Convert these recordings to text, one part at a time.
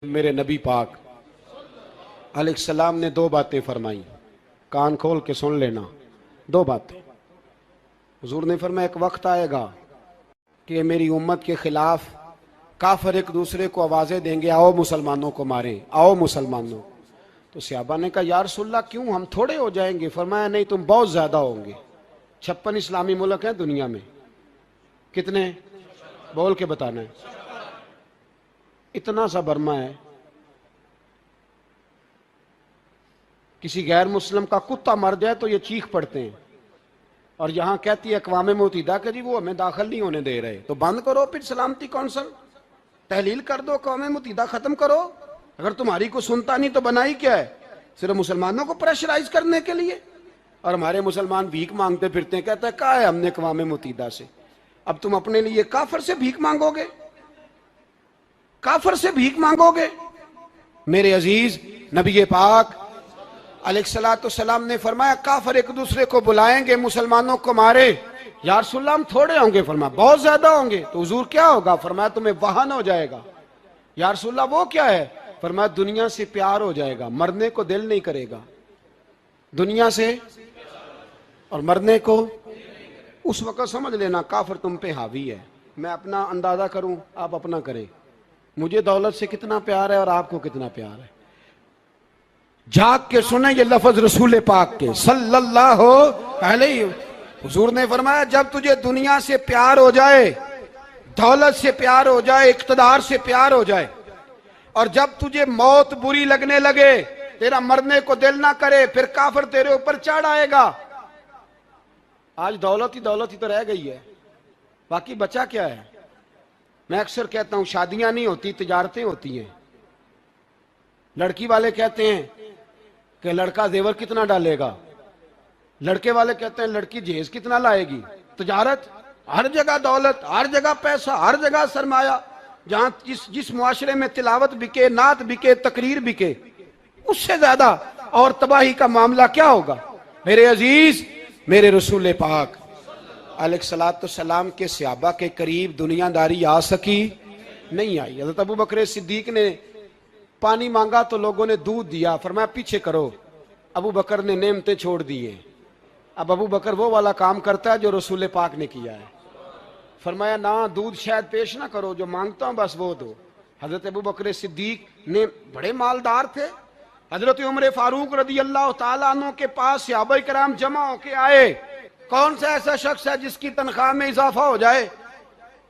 میرے نبی پاک علیہ السلام نے دو باتیں فرمائی، کان کھول کے سن لینا۔ دو باتیں حضور نے فرمایا ایک وقت آئے گا کہ میری امت کے خلاف کافر ایک دوسرے کو آوازیں دیں گے، آؤ مسلمانوں کو ماریں، آؤ مسلمانوں۔ تو صحابہ نے کہا یا رسول اللہ کیوں، ہم تھوڑے ہو جائیں گے؟ فرمایا نہیں، تم بہت زیادہ ہوں گے۔ 56 اسلامی ملک ہیں دنیا میں، کتنے بول کے بتانا ہے؟ اتنا سا برما ہے، کسی غیر مسلم کا کتا مر جائے تو یہ چیخ پڑتے ہیں، اور یہاں کہتی ہے اقوام متحدہ کہ جی وہ ہمیں داخل نہیں ہونے دے رہے۔ تو بند کرو پھر سلامتی کونسل، تحلیل کر دو، اقوام متحدہ ختم کرو۔ اگر تمہاری کو سنتا نہیں تو بنائی کیا ہے؟ صرف مسلمانوں کو پریشرائز کرنے کے لیے۔ اور ہمارے مسلمان بھیک مانگتے پھرتے ہیں، کہتا ہے کہا ہے ہم نے اقوام متحدہ سے۔ اب تم اپنے لیے کافر سے بھیک مانگو گے؟ کافر سے بھیک مانگو گے؟ میرے عزیز نبی پاک علیہ السلام نے فرمایا کافر ایک دوسرے کو بلائیں گے مسلمانوں کو مارے۔ یا رسول اللہ ہم تھوڑے ہوں گے؟ فرمایا بہت زیادہ ہوں گے۔ تو حضور کیا ہوگا؟ فرمایا تمہیں وہن ہو جائے گا۔ یا رسول اللہ وہ کیا ہے؟ فرمایا دنیا سے پیار ہو جائے گا، مرنے کو دل نہیں کرے گا۔ دنیا سے اور مرنے کو، اس وقت سمجھ لینا کافر تم پہ حاوی ہے۔ میں اپنا اندازہ کروں، آپ اپنا کریں، مجھے دولت سے کتنا پیار ہے اور آپ کو کتنا پیار ہے۔ جھاگ کے سنیں یہ لفظ رسول پاک کے صلی اللہ علیہ۔ حضور نے فرمایا جب تجھے دنیا سے پیار ہو جائے، دولت سے پیار ہو جائے، اقتدار سے پیار ہو جائے، اور جب تجھے موت بری لگنے لگے، تیرا مرنے کو دل نہ کرے، پھر کافر تیرے اوپر چڑھ آئے گا۔ آج دولت ہی تو رہ گئی ہے، باقی بچا کیا ہے؟ میں اکثر کہتا ہوں شادیاں نہیں ہوتی، تجارتیں ہوتی ہیں۔ لڑکی والے کہتے ہیں کہ لڑکا زیور کتنا ڈالے گا، لڑکے والے کہتے ہیں لڑکی جہیز کتنا لائے گی۔ تجارت، ہر جگہ دولت، ہر جگہ پیسہ، ہر جگہ سرمایہ۔ جہاں جس معاشرے میں تلاوت بکے، نعت بکے، تقریر بکے، اس سے زیادہ اور تباہی کا معاملہ کیا ہوگا؟ میرے عزیز میرے رسول پاک علیہ السلام کے صحابہ کے قریب دنیا داری آ سکی نہیں آئی۔ حضرت ابو بکر صدیق نے پانی مانگا تو لوگوں نے دودھ دیا، فرمایا پیچھے کرو۔ ابو بکر نے نعمتیں چھوڑ دیے۔ اب ابو بکر وہ والا کام کرتا ہے جو رسول پاک نے کیا ہے۔ فرمایا نہ دودھ شاید پیش نہ کرو، جو مانگتا ہوں بس وہ دو۔ حضرت ابو بکر صدیق نے بڑے مالدار تھے۔ حضرت عمر فاروق رضی اللہ تعالیٰ عنہ کے پاس صحابہ کرام جمع ہو کے آئے، کون سا ایسا شخص ہے جس کی تنخواہ میں اضافہ ہو جائے؟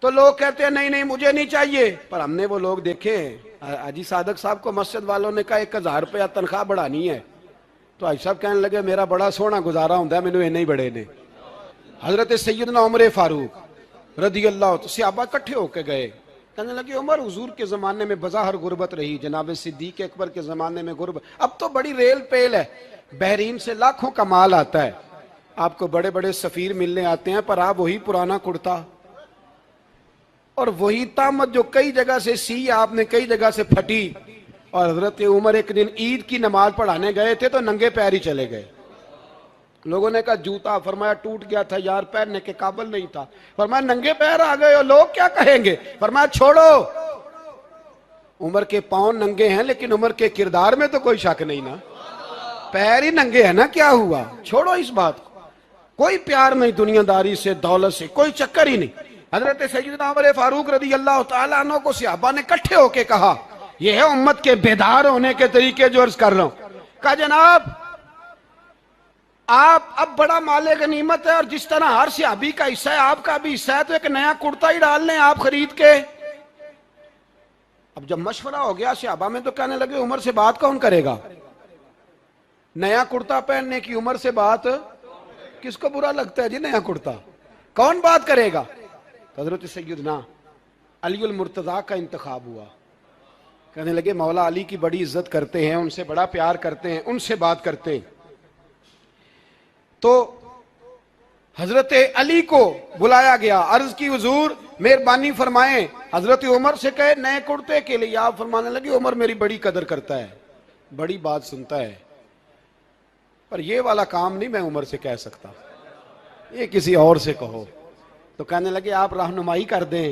تو لوگ کہتے ہیں نہیں مجھے نہیں چاہیے۔ پر ہم نے وہ لوگ دیکھے ہیں، حاجی صادق صاحب کو مسجد والوں نے کہا 1000 روپیہ تنخواہ بڑھانی ہے، تو حاج صاحب کہنے لگے میرا بڑا سونا گزارا ہوتا ہے، مینوں اینے ہی بڑے نے۔ حضرت سیدنا عمر فاروق رضی اللہ، صحابہ اکٹھے ہو کے گئے، کہنے لگے عمر حضور کے زمانے میں بظاہر غربت رہی، جناب صدیق اکبر کے زمانے میں غربت، اب تو بڑی ریل پیل ہے، بحرین سے لاکھوں کا مال آتا ہے، آپ کو بڑے بڑے سفیر ملنے آتے ہیں، پر آپ وہی پرانا کرتا اور وہی تامت جو کئی جگہ سے سی آپ نے کئی جگہ سے پھٹی۔ اور حضرت عمر ایک دن عید کی نماز پڑھانے گئے تھے تو ننگے پیر ہی چلے گئے۔ لوگوں نے کہا جوتا، فرمایا ٹوٹ گیا تھا یار، پہننے کے قابل نہیں تھا۔ فرمایا ننگے پیر آ گئے ہو، لوگ کیا کہیں گے؟ فرمایا چھوڑو، عمر کے پاؤں ننگے ہیں لیکن عمر کے کردار میں تو کوئی شک نہیں نا، پیر ہی ننگے ہیں نا، کیا ہوا؟ چھوڑو اس بات کو، کوئی پیار نہیں دنیا داری سے، دولت سے، کوئی چکر ہی نہیں۔ حضرت سیدنا عمر فاروق رضی اللہ تعالیٰ عنہ کو صحابہ نے اکٹھے ہو کے کہا، یہ ہے امت کے بیدار ہونے کے طریقے جو عرض کر رہا ہوں۔ کہا جناب آپ اب بڑا مال غنیمت ہے، اور جس طرح ہر صحابی کا حصہ ہے آپ کا بھی حصہ ہے، تو ایک نیا کرتا ہی ڈال لیں آپ خرید کے۔ اب جب مشورہ ہو گیا صحابہ میں تو کہنے لگے عمر سے بات کون کرے گا؟ نیا کرتا پہننے کی عمر سے بات کس کو برا لگتا ہے جی؟ نیا کرتا کون بات کرے گا؟ حضرت سیدنا علی المرتضیٰ کا انتخاب ہوا، کہنے لگے مولا علی کی بڑی عزت کرتے ہیں، ان سے بڑا پیار کرتے ہیں، ان سے بات کرتے ہیں۔ تو حضرت علی کو بلایا گیا، عرض کی حضور مہربانی فرمائیں، حضرت عمر سے کہے نئے کرتے کے لیے۔ آپ فرمانے لگے عمر میری بڑی قدر کرتا ہے، بڑی بات سنتا ہے، پر یہ والا کام نہیں میں عمر سے کہہ سکتا، یہ کسی اور سے کہو۔ تو کہنے لگے آپ رہنمائی کر دیں،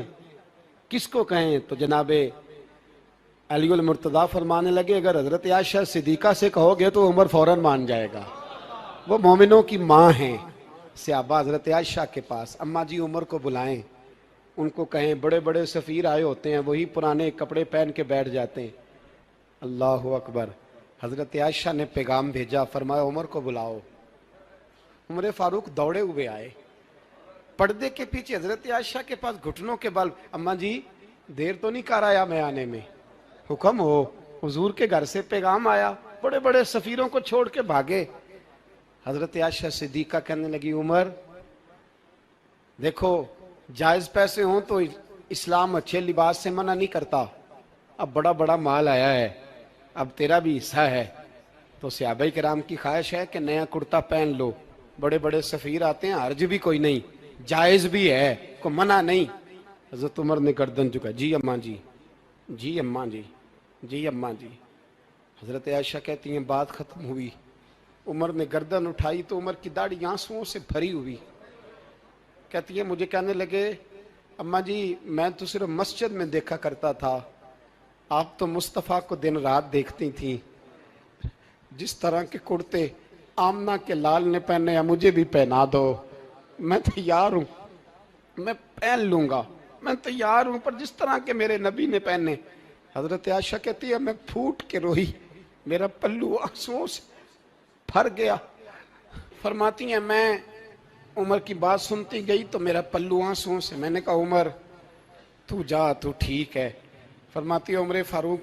کس کو کہیں؟ تو جناب علی المرتضیٰ فرمانے لگے اگر حضرت عائشہ صدیقہ سے کہو گے تو عمر فوراً مان جائے گا، وہ مومنوں کی ماں ہیں۔ صحابہ حضرت عائشہ کے پاس، اماں جی عمر کو بلائیں، ان کو کہیں، بڑے بڑے سفیر آئے ہوتے ہیں، وہی پرانے کپڑے پہن کے بیٹھ جاتے ہیں۔ اللہ اکبر۔ حضرت عائشہ نے پیغام بھیجا، فرمایا عمر کو بلاؤ۔ عمر فاروق دوڑے ہوئے آئے، پردے کے پیچھے حضرت عائشہ کے پاس گھٹنوں کے بل، اماں جی دیر تو نہیں کر آیا میں آنے میں؟ حکم ہو، حضور کے گھر سے پیغام آیا، بڑے بڑے سفیروں کو چھوڑ کے بھاگے۔ حضرت عائشہ صدیقہ کہنے لگی عمر دیکھو، جائز پیسے ہوں تو اسلام اچھے لباس سے منع نہیں کرتا، اب بڑا بڑا مال آیا ہے، اب تیرا بھی حصہ ہے، تو صحابہ کرام کی خواہش ہے کہ نیا کرتا پہن لو، بڑے بڑے سفیر آتے ہیں، حرج بھی کوئی نہیں، جائز بھی ہے، کوئی منع نہیں۔ حضرت عمر نے گردن جھکا، جی اماں جی، جی اماں جی، جی اماں جی۔ حضرت عائشہ کہتی ہیں بات ختم ہوئی، عمر نے گردن اٹھائی تو عمر کی داڑھی آنسوؤں سے بھری ہوئی، کہتی ہے مجھے کہنے لگے اماں جی میں تو صرف مسجد میں دیکھا کرتا تھا، آپ تو مصطفیٰ کو دن رات دیکھتی تھیں، جس طرح کے کرتے آمنہ کے لال نے پہنے ہیں مجھے بھی پہنا دو، میں تیار ہوں، میں پہن لوں گا، میں تیار ہوں، پر جس طرح کے میرے نبی نے پہنے۔ حضرت عائشہ کہتی ہے میں پھوٹ کے روئی، میرا پلو آنسوؤں سے بھر گیا۔ فرماتی ہیں میں عمر کی بات سنتی گئی تو میرا پلو آنسوؤں سے، میں نے کہا عمر تو جا، تو ٹھیک ہے۔ فرماتی ہے عمر فاروق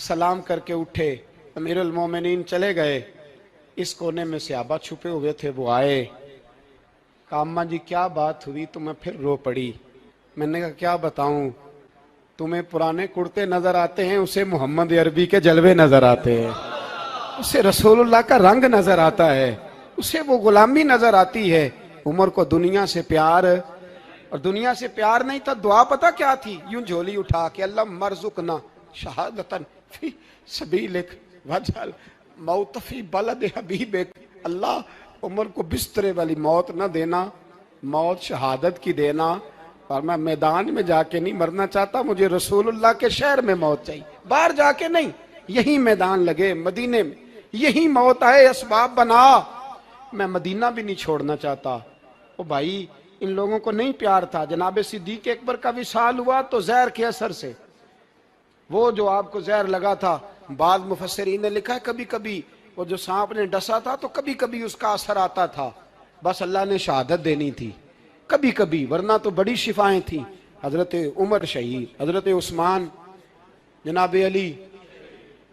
سلام کر کے اٹھے، امیر المومنین چلے گئے، اس کونے میں صحابہ چھپے ہوئے تھے، وہ آئے، کہا اماں جی کیا بات ہوئی؟ تو میں پھر رو پڑی۔ میں نے کہا کیا بتاؤں، تمہیں پرانے کرتے نظر آتے ہیں، اسے محمد عربی کے جلوے نظر آتے ہیں، اسے رسول اللہ کا رنگ نظر آتا ہے، اسے وہ غلامی نظر آتی ہے۔ عمر کو دنیا سے پیار، اور دنیا سے پیار نہیں تھا، دعا پتہ کیا تھی؟ یوں جھولی اٹھا کے اللہ مرزقنا شہادتن فی سبیلک وجعل موت فی بلد حبیبک، اللہ عمر کو بسترے والی موت نہ دینا، موت شہادت کی دینا، اور میں میدان میں جا کے نہیں مرنا چاہتا، مجھے رسول اللہ کے شہر میں موت چاہیے، باہر جا کے نہیں، یہی میدان لگے مدینے میں، یہی موت آئے، اسباب بنا، میں مدینہ بھی نہیں چھوڑنا چاہتا۔ او بھائی ان لوگوں کو نہیں پیار تھا، جناب صدیق اکبر کا وصال ہوا تو زہر کے اثر سے، وہ جو آپ کو زہر لگا تھا، بعض مفسرین نے لکھا ہے کبھی کبھی وہ جو سانپ نے ڈسا تھا تو کبھی کبھی اس کا اثر آتا تھا، بس اللہ نے شہادت دینی تھی کبھی کبھی، ورنہ تو بڑی شفائیں تھیں۔ حضرت عمر شہید، حضرت عثمان، جناب علی،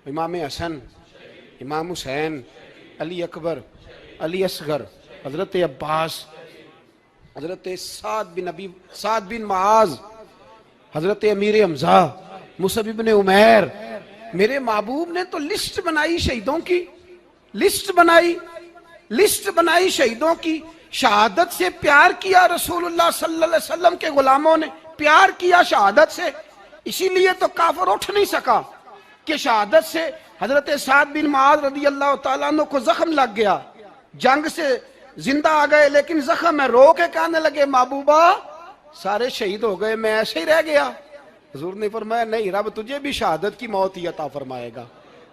امام حسن، امام حسین، علی اکبر، علی اصغر، حضرت عباس، حضرت سعد بن معاذ، حضرت امیر حمزہ، مصعب بن عمیر، میرے محبوب نے تو لسٹ بنائی شہیدوں کی، لسٹ بنائی شہیدوں کی، شہادت سے پیار کیا رسول اللہ صلی اللہ علیہ وسلم کے غلاموں نے، پیار کیا شہادت سے، اسی لیے تو کافر اٹھ نہیں سکا کہ شہادت سے حضرت سعد بن معاذ رضی اللہ تعالیٰ عنہ کو زخم لگ گیا، جنگ سے زندہ آ گئے لیکن زخم ہے، رو کے کہنے لگے محبوبہ سارے شہید ہو گئے، میں ایسے ہی رہ گیا۔ حضور نے فرمایا نہیں، رب تجھے بھی شہادت کی موت ہی عطا فرمائے گا،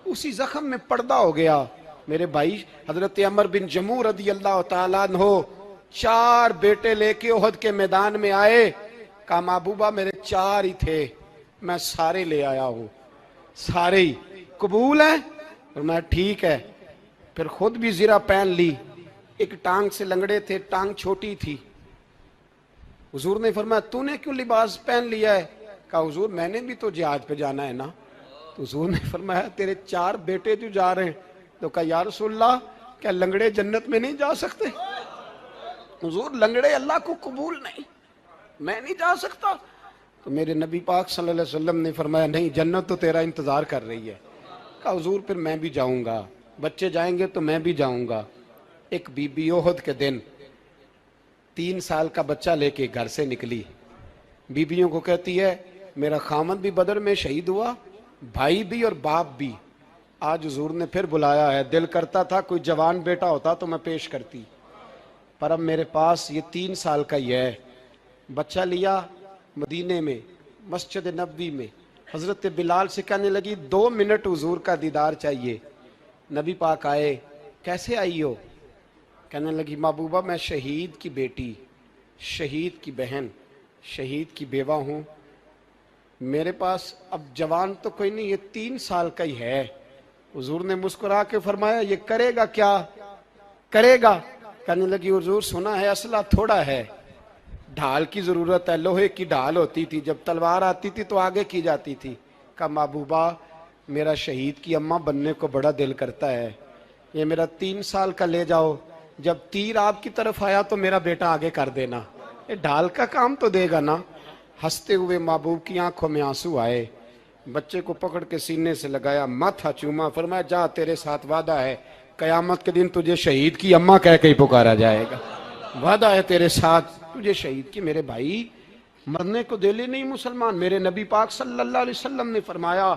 اسی زخم میں پردہ ہو گیا۔ میرے بھائی حضرت عمر بن جموح رضی اللہ تعالیٰ عنہ 4 بیٹے لے کے احد کے میدان میں آئے، کہا محبوبہ میرے 4 ہی تھے، میں سارے لے آیا ہوں، سارے ہی قبول ہیں؟ اور میں ٹھیک ہے، پھر خود بھی زرہ پہن لی، ایک ٹانگ سے لنگڑے تھے، ٹانگ چھوٹی تھی، حضور نے فرمایا تو نے کیوں لباس پہن لیا ہے؟ کہا حضور میں نے بھی تو جہاد پہ جانا ہے نا۔ تو حضور نے فرمایا تیرے 4 بیٹے جو جا رہے ہیں، تو کہا یا رسول اللہ کیا لنگڑے جنت میں نہیں جا سکتے؟ حضور لنگڑے اللہ کو قبول نہیں، میں نہیں جا سکتا؟ تو میرے نبی پاک صلی اللہ علیہ وسلم نے فرمایا نہیں، جنت تو تیرا انتظار کر رہی ہے۔ کہا حضور پھر میں بھی جاؤں گا، بچے جائیں گے تو میں بھی جاؤں گا۔ ایک بی بی احد کے دن 3 سال کا بچہ لے کے گھر سے نکلی، بیویوں کو کہتی ہے میرا خامد بھی بدر میں شہید ہوا، بھائی بھی اور باپ بھی، آج حضور نے پھر بلایا ہے، دل کرتا تھا کوئی جوان بیٹا ہوتا تو میں پیش کرتی، پر اب میرے پاس یہ 3 سال کا ہی ہے۔ بچہ لیا، مدینے میں مسجد نبوی میں حضرت بلال سے کہنے لگی 2 منٹ حضور کا دیدار چاہیے. نبی پاک آئے. کیسے آئی ہو؟ کہنے لگی محبوبہ میں شہید کی بیٹی، شہید کی بہن، شہید کی بیوہ ہوں. میرے پاس اب جوان تو کوئی نہیں، یہ 3 سال کا ہی ہے. حضور نے مسکرا کے فرمایا یہ کرے گا کیا؟ کرے گا. کہنے لگی حضور سنا ہے اسلحہ تھوڑا ہے، ڈھال کی ضرورت ہے. لوہے کی ڈھال ہوتی تھی، جب تلوار آتی تھی تو آگے کی جاتی تھی. کہا محبوبہ میرا شہید کی اماں بننے کو بڑا دل کرتا ہے، یہ میرا 3 سال کا لے جاؤ، جب تیر آپ کی طرف آیا تو میرا بیٹا آگے کر دینا، یہ ڈھال کا کام تو دے گا نا. ہنستے ہوئے محبوب کی آنکھوں میں آنسو آئے. بچے کو پکڑ کے سینے سے لگایا، ماتھا چوما، فرمایا جا تیرے ساتھ وعدہ ہے قیامت کے دن تجھے شہید کی اماں کہہ کے ہی پکارا جائے گا. وعدہ ہے تیرے ساتھ تجھے شہید کی. میرے بھائی مرنے کو دل ہی نہیں مسلمان. میرے نبی پاک صلی اللہ علیہ وسلم نے فرمایا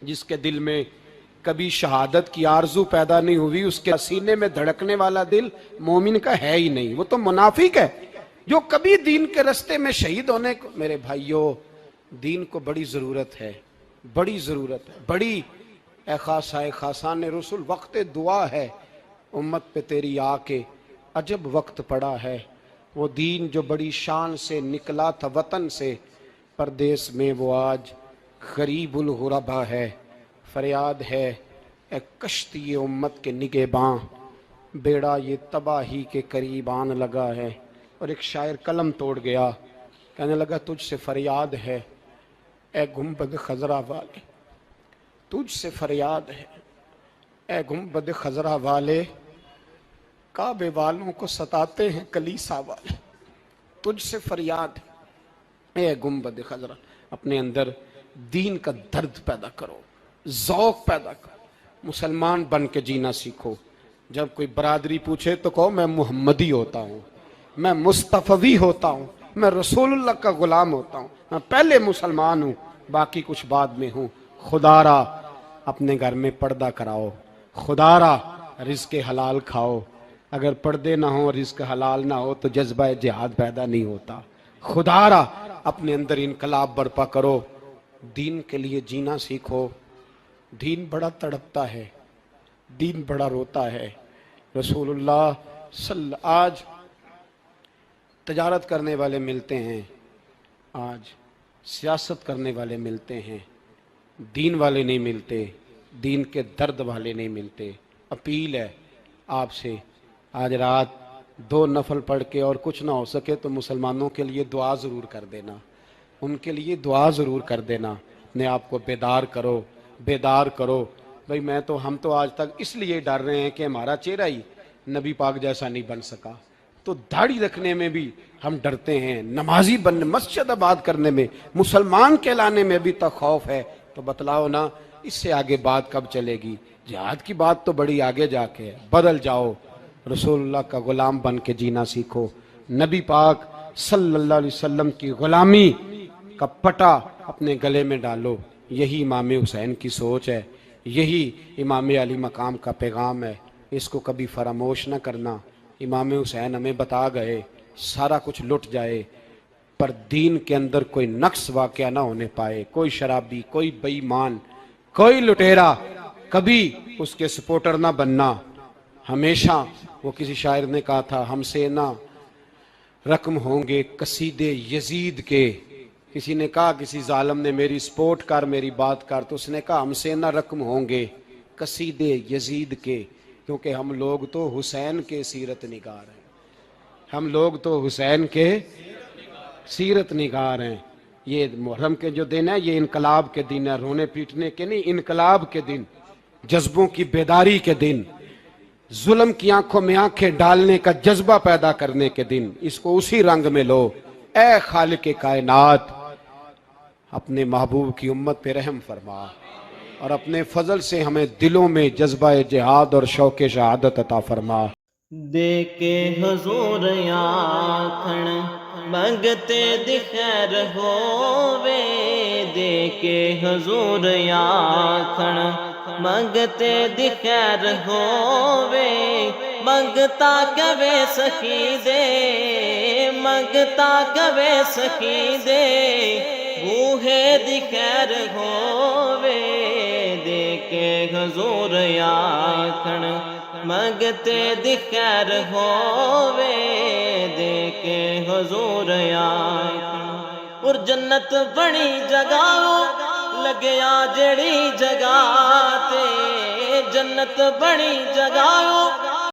جس کے دل میں کبھی شہادت کی آرزو پیدا نہیں ہوئی اس کے سینے میں دھڑکنے والا دل مومن کا ہے ہی نہیں، وہ تو منافق ہے. جو کبھی دین کے رستے میں شہید ہونے کو، میرے بھائیوں دین کو بڑی ضرورت ہے، بڑی ضرورت ہے، بڑی. اے خاصائے خاصان رسول وقت دعا ہے امت پہ تیری آ کے عجب وقت پڑا ہے. وہ دین جو بڑی شان سے نکلا تھا وطن سے، پردیس میں وہ آج غریب الغربا ہے. فریاد ہے اے کشتی امت کے نگہباں، بیڑا یہ تباہی کے قریب آن لگا ہے. اور ایک شاعر قلم توڑ گیا، کہنے لگا تجھ سے فریاد ہے اے گنبد خضرا والے، تجھ سے فریاد ہے اے گنبد خضرا والے، کعبے والوں کو ستاتے ہیں کلیسا والے. تجھ سے فریاد ہے اے گنبد خضرا. اپنے اندر دین کا درد پیدا کرو، ذوق پیدا کرو، مسلمان بن کے جینا سیکھو. جب کوئی برادری پوچھے تو کہو میں محمدی ہوتا ہوں، میں مصطفی ہوتا ہوں، میں رسول اللہ کا غلام ہوتا ہوں، میں پہلے مسلمان ہوں باقی کچھ بعد میں ہوں. خدا را اپنے گھر میں پردہ کراؤ، خدا را رزق حلال کھاؤ. اگر پردے نہ ہوں رزق حلال نہ ہو تو جذبہ جہاد پیدا نہیں ہوتا. خدا را اپنے اندر انقلاب برپا کرو، دین کے لیے جینا سیکھو. دین بڑا تڑپتا ہے، دین بڑا روتا ہے. رسول اللہ آج تجارت کرنے والے ملتے ہیں، آج سیاست کرنے والے ملتے ہیں، دین والے نہیں ملتے، دین کے درد والے نہیں ملتے. اپیل ہے آپ سے آج رات 2 نفل پڑھ کے اور کچھ نہ ہو سکے تو مسلمانوں کے لیے دعا ضرور کر دینا، ان کے لیے دعا ضرور کر دینا. اپنے آپ کو بیدار کرو، بیدار کرو. بھئی ہم تو آج تک اس لیے ڈر رہے ہیں کہ ہمارا چہرہ ہی نبی پاک جیسا نہیں بن سکا، تو داڑھی رکھنے میں بھی ہم ڈرتے ہیں، نمازی بننے، مسجد آباد کرنے میں، مسلمان کہلانے میں بھی تک خوف ہے. تو بتلاؤ نا اس سے آگے بات کب چلے گی؟ جہاد کی بات تو بڑی آگے جا کے ہے. بدل جاؤ، رسول اللہ کا غلام بن کے جینا سیکھو. نبی پاک صلی اللہ علیہ وسلم کی غلامی کا پٹا اپنے گلے میں ڈالو. یہی امام حسین کی سوچ ہے، یہی امام علی مقام کا پیغام ہے. اس کو کبھی فراموش نہ کرنا. امام حسین ہمیں بتا گئے سارا کچھ لٹ جائے پر دین کے اندر کوئی نقص واقعہ نہ ہونے پائے. کوئی شرابی، کوئی بے ایمان، کوئی لٹیرا کبھی اس کے سپورٹر نہ بننا. ہمیشہ وہ کسی شاعر نے کہا تھا ہم سے نہ رقم ہوں گے قصیدے یزید کے. کسی نے کہا کسی ظالم نے میری سپورٹ کر، میری بات کر، تو اس نے کہا ہم سے نہ رقم ہوں گے قصیدے یزید کے، کیونکہ ہم لوگ تو حسین کے سیرت نگار ہیں، ہم لوگ تو حسین کے سیرت نگار ہیں. یہ محرم کے جو دن ہے یہ انقلاب کے دن ہے، رونے پیٹنے کے نہیں، انقلاب کے دن، جذبوں کی بیداری کے دن، ظلم کی آنکھوں میں آنکھیں ڈالنے کا جذبہ پیدا کرنے کے دن. اس کو اسی رنگ میں لو. اے خالق کائنات اپنے محبوب کی امت پہ رحم فرما اور اپنے فضل سے ہمیں دلوں میں جذبہ جہاد اور شوق شہادت عطا فرما. دے کے حضور آکھن منگتے دی خیر ہووے، دے کے حضور آکھن منگتے دی خیر ہووے، منگتا کبے سخی دے، منگتا کبے سخی دے، بوہے دی خیر ہووے دے کے حضور آکھن منگتے دی خیر ہووے دے کے حضور آکھن اور جنت بنی جگہ لگیا جڑی جگہ تے جنت بنی جگہ